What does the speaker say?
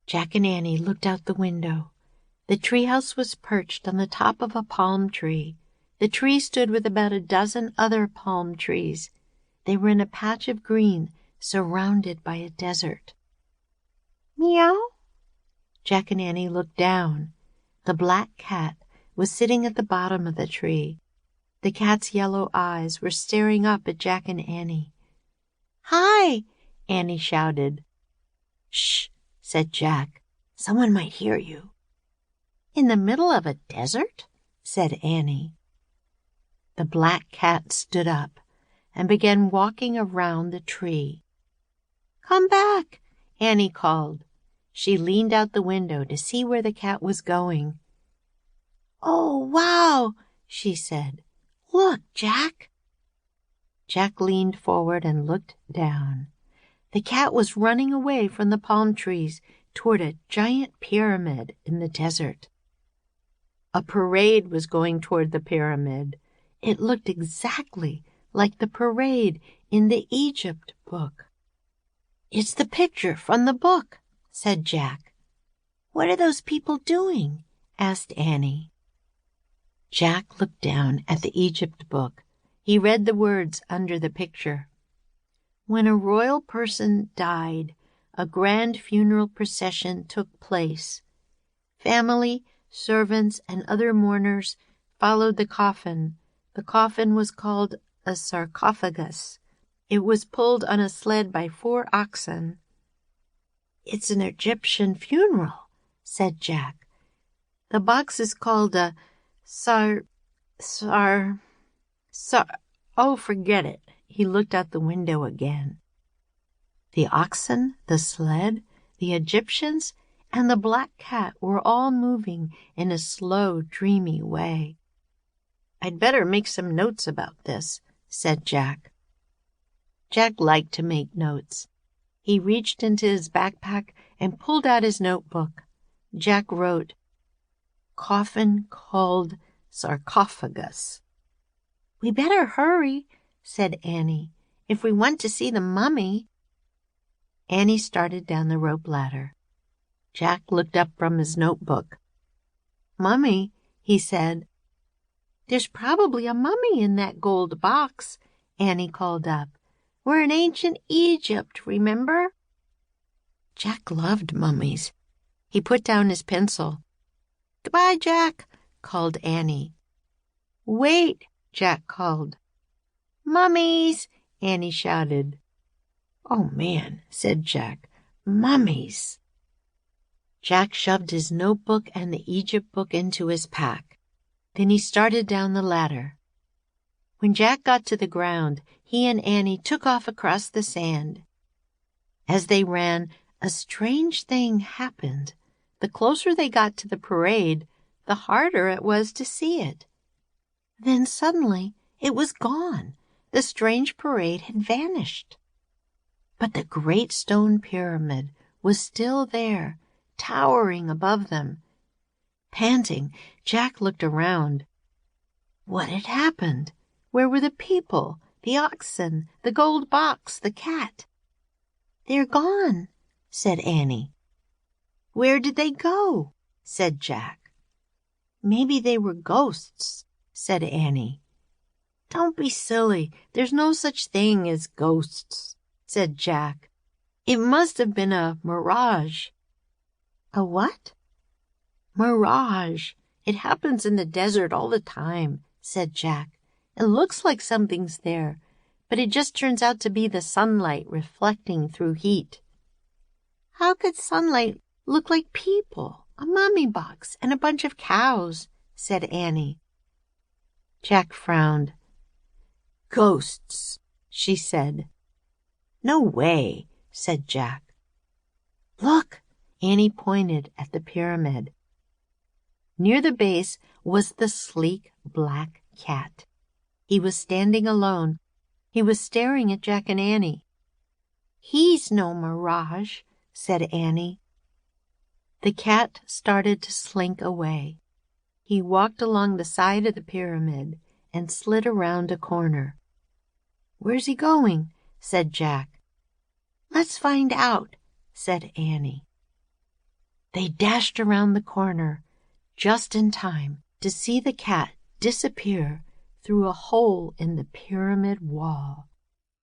Jack and Annie looked out the window. The treehouse was perched on the top of a palm tree. The tree stood with about a dozen other palm trees. They were in a patch of green, surrounded by a desert. Meow. Jack and Annie looked down. The black cat was sitting at the bottom of the tree. The cat's yellow eyes were staring up at Jack and Annie. Hi, Annie shouted. Shh, said Jack. Someone might hear you. In the middle of a desert? Said Annie. The black cat stood up and began walking around the tree. Come back, Annie called. She leaned out the window to see where the cat was going. Oh, wow, she said. Look, Jack. Jack leaned forward and looked down. The cat was running away from the palm trees toward a giant pyramid in the desert. A parade was going toward the pyramid. It looked exactly like the parade in the Egypt book. It's the picture from the book, said Jack. What are those people doing? Asked Annie. Jack looked down at the Egypt book. He read the words under the picture. When a royal person died, a grand funeral procession took place. Family, servants, and other mourners followed the coffin. The coffin was called a sarcophagus. It was pulled on a sled by 4 oxen. It's an Egyptian funeral, said Jack. The box is called a oh, forget it. He looked out the window again. The oxen, the sled, the Egyptians, and the black cat were all moving in a slow, dreamy way. I'd better make some notes about this, said Jack. Jack liked to make notes. He reached into his backpack and pulled out his notebook. Jack wrote, Coffin called sarcophagus. We better hurry, said Annie, if we want to see the mummy. Annie started down the rope ladder. Jack looked up from his notebook. Mummy, he said. There's probably a mummy in that gold box, Annie called up. We're in ancient Egypt, remember? Jack loved mummies. He put down his pencil. Goodbye, Jack, called Annie. Wait, Jack called. Mummies, Annie shouted. Oh, man, said Jack. Mummies. Jack shoved his notebook and the Egypt book into his pack. Then he started down the ladder. When Jack got to the ground, he and Annie took off across the sand. As they ran, a strange thing happened. The closer they got to the parade, the harder it was to see it. Then suddenly it was gone. The strange parade had vanished. But the great stone pyramid was still there, towering above them. Panting, Jack looked around. What had happened? Where were the people, the oxen, the gold box, the cat? They're gone, said Annie. Where did they go? Said Jack. Maybe they were ghosts, said Annie. Don't be silly. There's no such thing as ghosts, said Jack. It must have been a mirage. A what? Mirage. It happens in the desert all the time, said Jack. It looks like something's there, but it just turns out to be the sunlight reflecting through heat. How could sunlight look like people, a mummy box, and a bunch of cows? Said Annie. Jack frowned. Ghosts, she said. No way, said Jack. Look, Annie pointed at the pyramid. Near the base was the sleek black cat. He was standing alone. He was staring at Jack and Annie. He's no mirage, said Annie. The cat started to slink away. He walked along the side of the pyramid and slid around a corner. Where's he going? Said Jack. Let's find out, said Annie. They dashed around the corner just in time to see the cat disappear through a hole in the pyramid wall.